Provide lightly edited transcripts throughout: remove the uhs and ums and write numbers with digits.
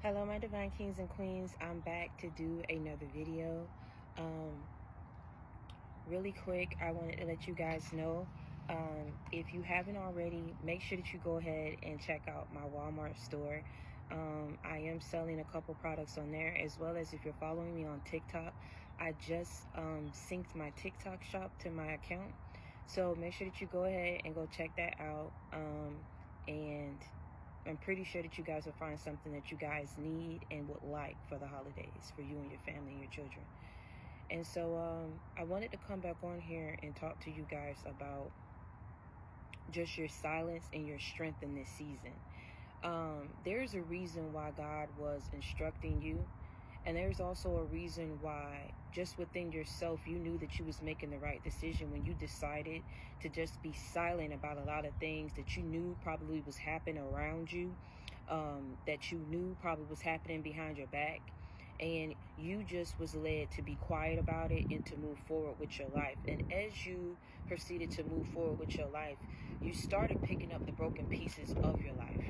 Hello my divine kings and queens, I'm back to do another video. Really quick, I wanted to let you guys know, if you haven't already, make sure that you go ahead and check out my Walmart store. I am selling a couple products on there, as well as if you're following me on TikTok, I just synced my TikTok shop to my account, so make sure that you go ahead and go check that out. And I'm pretty sure that you guys will find something that you guys need and would like for the holidays for you and your family and your children. And so I wanted to come back on here and talk to you guys about just your silence and your strength in this season. There's a reason why God was instructing you, and there's also a reason why just within yourself you knew that you was making the right decision when you decided to just be silent about a lot of things that you knew probably was happening around you, that you knew probably was happening behind your back, and you just was led to be quiet about it and to move forward with your life. And as you proceeded to move forward with your life, you started picking up the broken pieces of your life.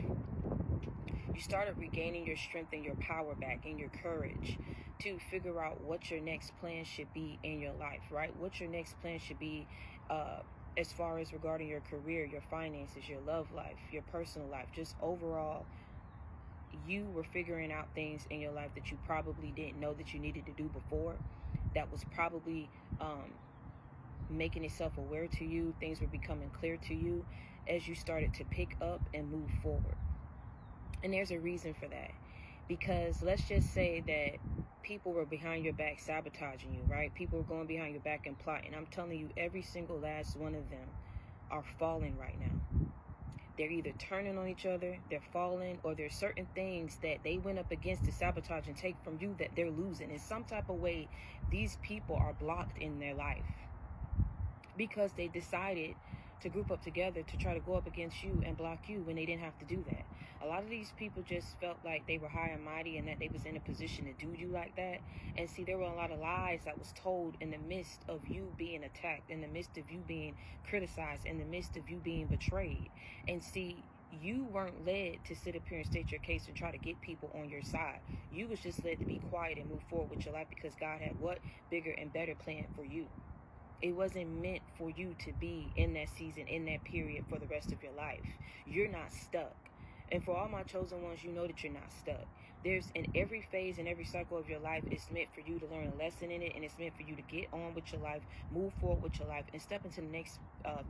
You started regaining your strength and your power back and your courage to figure out what your next plan should be in your life, right? What your next plan should be as far as regarding your career, your finances, your love life, your personal life, just overall. You were figuring out things in your life that you probably didn't know that you needed to do before. That was probably making itself aware to you. Things were becoming clear to you as you started to pick up and move forward. And there's a reason for that, because let's just say that people were behind your back sabotaging you, right? People were going behind your back and plotting. I'm telling you, every single last one of them are falling right now. They're either turning on each other, they're falling, or there's certain things that they went up against to sabotage and take from you that they're losing. In some type of way, these people are blocked in their life because they decided to group up together to try to go up against you and block you when they didn't have to do that. A lot of these people just felt like they were high and mighty and that they was in a position to do you like that. And see, there were a lot of lies that was told in the midst of you being attacked, in the midst of you being criticized, in the midst of you being betrayed. And see, you weren't led to sit up here and state your case and try to get people on your side. You was just led to be quiet and move forward with your life because God had what? Bigger and better plan for you. It wasn't meant for you to be in that season, in that period for the rest of your life. You're not stuck. And for all my chosen ones, you know that you're not stuck. There's in every phase and every cycle of your life, it's meant for you to learn a lesson in it, and it's meant for you to get on with your life, move forward with your life, and step into the next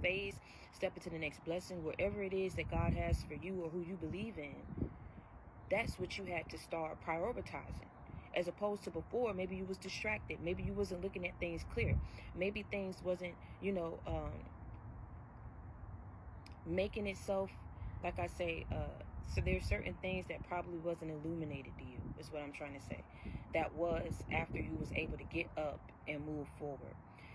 phase, step into the next blessing, wherever it is that God has for you or who you believe in. That's what you had to start prioritizing. As opposed to before, maybe you was distracted. Maybe you wasn't looking at things clear. Maybe things wasn't, making itself, like I say, so there's certain things that probably wasn't illuminated to you, is what I'm trying to say. That was after you was able to get up and move forward.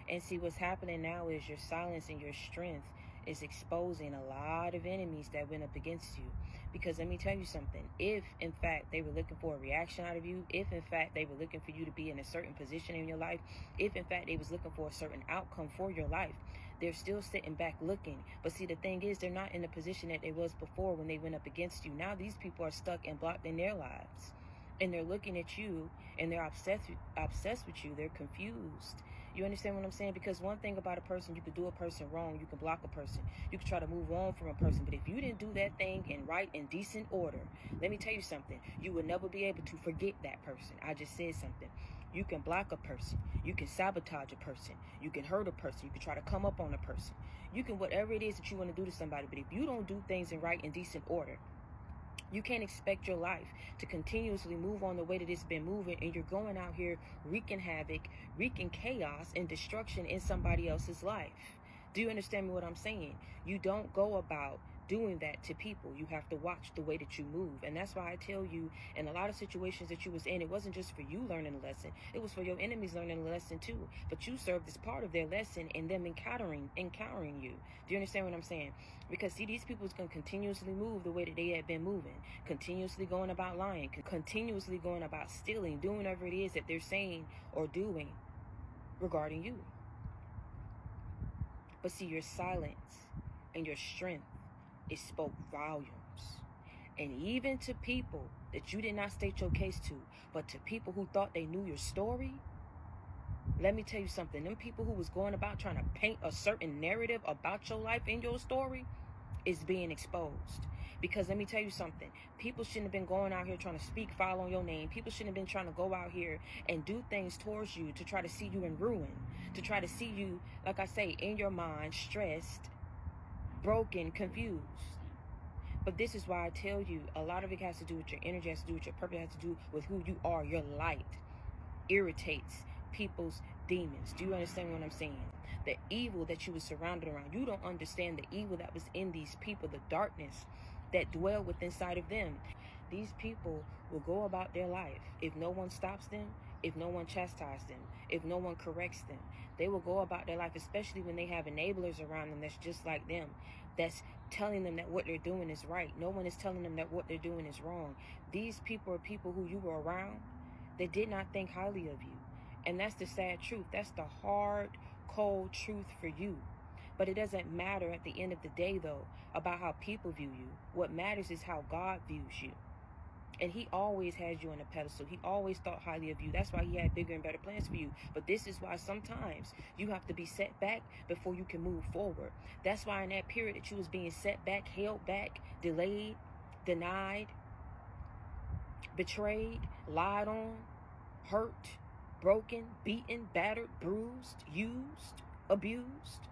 And see, what's happening now is your silence and your strength is exposing a lot of enemies that went up against you. Because let me tell you something, if in fact they were looking for a reaction out of you, if in fact they were looking for you to be in a certain position in your life, if in fact they was looking for a certain outcome for your life, they're still sitting back looking. But see, the thing is, they're not in the position that they was before when they went up against you. Now these people are stuck and blocked in their lives. And they're looking at you and they're obsessed with you. They're confused. You understand what I'm saying? Because one thing about a person, you could do a person wrong. You can block a person. You can try to move on from a person. But if you didn't do that thing in right and decent order, let me tell you something. You will never be able to forget that person. I just said something. You can block a person. You can sabotage a person. You can hurt a person. You can try to come up on a person. You can whatever it is that you want to do to somebody. But if you don't do things in right and decent order, you can't expect your life to continuously move on the way that it's been moving, and you're going out here wreaking havoc, wreaking chaos and destruction in somebody else's life. Do you understand what I'm saying? You don't go about doing that to people. You have to watch the way that you move. And that's why I tell you, in a lot of situations that you was in, it wasn't just for you learning a lesson. It was for your enemies learning a lesson too. But you served as part of their lesson and them encountering you. Do you understand what I'm saying? Because see, these people is going to continuously move the way that they had been moving, continuously going about lying, continuously going about stealing, doing whatever it is that they're saying or doing regarding you. But see, your silence and your strength, it spoke volumes. And even to people that you did not state your case to, but to people who thought they knew your story, let me tell you something. Them people who was going about trying to paint a certain narrative about your life and your story is being exposed. Because let me tell you something. People shouldn't have been going out here trying to speak foul on your name. People shouldn't have been trying to go out here and do things towards you to try to see you in ruin. To try to see you, like I say, in your mind, stressed, broken, confused. But this is why I tell you, a lot of it has to do with your energy, has to do with your purpose, has to do with who you are. Your light irritates people's demons. Do you understand what I'm saying? The evil that you were surrounded around. You don't understand the evil that was in these people, the darkness that dwell within inside of them. These people will go about their life. If no one stops them, if no one chastises them, if no one corrects them, they will go about their life, especially when they have enablers around them that's just like them, that's telling them that what they're doing is right. No one is telling them that what they're doing is wrong. These people are people who you were around that did not think highly of you. And that's the sad truth. That's the hard, cold truth for you. But it doesn't matter at the end of the day, though, about how people view you. What matters is how God views you. And he always has you on a pedestal. He always thought highly of you. That's why he had bigger and better plans for you. But this is why sometimes you have to be set back before you can move forward. That's why in that period that you was being set back, held back, delayed, denied, betrayed, lied on, hurt, broken, beaten, battered, bruised, used, abused.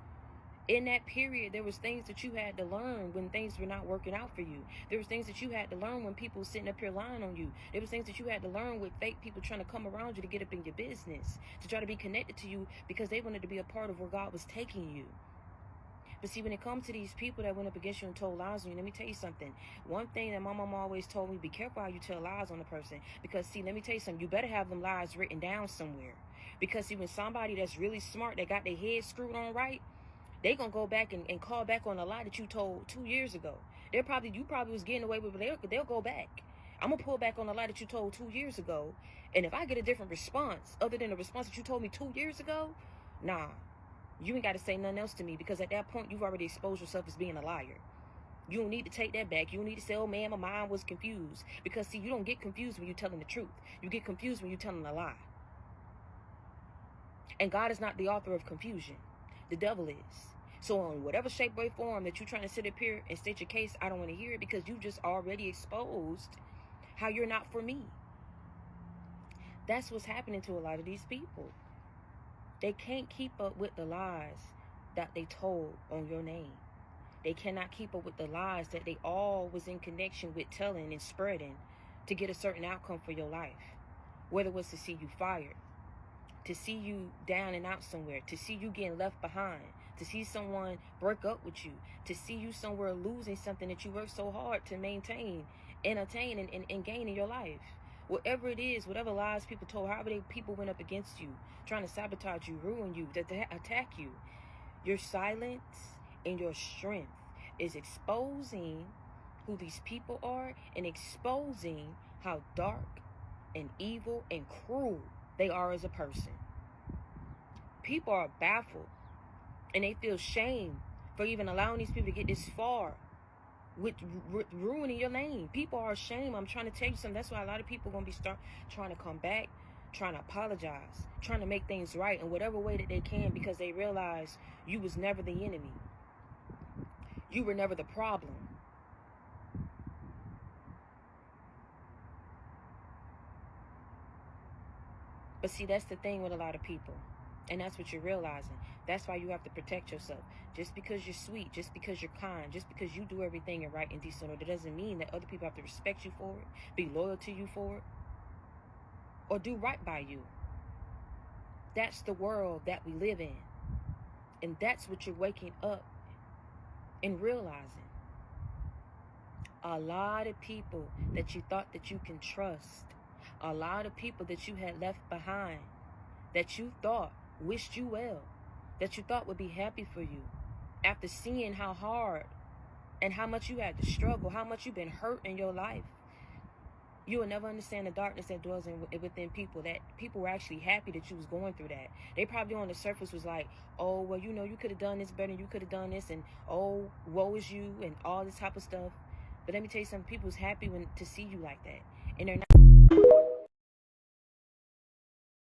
In that period, there was things that you had to learn when things were not working out for you. There was things that you had to learn when people were sitting up here lying on you. There was things that you had to learn with fake people trying to come around you to get up in your business, to try to be connected to you because they wanted to be a part of where God was taking you. But see, when it comes to these people that went up against you and told lies on you, let me tell you something. One thing that my mom always told me, be careful how you tell lies on a person. Because see, let me tell you something. You better have them lies written down somewhere. Because see, when somebody that's really smart, that got their head screwed on right, they gonna go back and call back on a lie that you told 2 years ago. You probably was getting away with it, but they'll go back. I'm gonna pull back on a lie that you told 2 years ago. And if I get a different response other than the response that you told me 2 years ago, nah, you ain't got to say nothing else to me, because at that point you've already exposed yourself as being a liar. You don't need to take that back. You don't need to say, oh man, my mind was confused. Because see, you don't get confused when you're telling the truth. You get confused when you're telling a lie. And God is not the author of confusion. The devil is. So in whatever shape or form that you're trying to sit up here and state your case, I don't want to hear it, because you just already exposed how you're not for me. That's what's happening to a lot of these people. They can't keep up with the lies that they told on your name. They cannot keep up with the lies that they all was in connection with telling and spreading to get a certain outcome for your life. Whether it was to see you fired, to see you down and out somewhere, to see you getting left behind, to see someone break up with you, to see you somewhere losing something that you worked so hard to maintain and attain and gain in your life. Whatever it is, whatever lies people told, however people went up against you, trying to sabotage you, ruin you, to attack you, your silence and your strength is exposing who these people are and exposing how dark and evil and cruel they are as a person. People are baffled and they feel shame for even allowing these people to get this far with ruining your name. People are ashamed. I'm trying to tell you something. That's why a lot of people are going to be trying to come back, trying to apologize, trying to make things right in whatever way that they can, because they realize you was never the enemy. You were never the problem. But see, that's the thing with a lot of people. And that's what you're realizing. That's why you have to protect yourself. Just because you're sweet, just because you're kind, just because you do everything in right and decent order, doesn't mean that other people have to respect you for it, be loyal to you for it, or do right by you. That's the world that we live in. And that's what you're waking up and realizing. A lot of people that you thought that you can trust, a lot of people that you had left behind, that you thought wished you well, that you thought would be happy for you, after seeing how hard and how much you had to struggle, how much you've been hurt in your life. You will never understand the darkness that dwells within people, that people were actually happy that you was going through that. They probably on the surface was like, oh, well, you know, you could have done this better, you could have done this, and oh, woe is you, and all this type of stuff. But let me tell you something, people's happy to see you like that. And they're not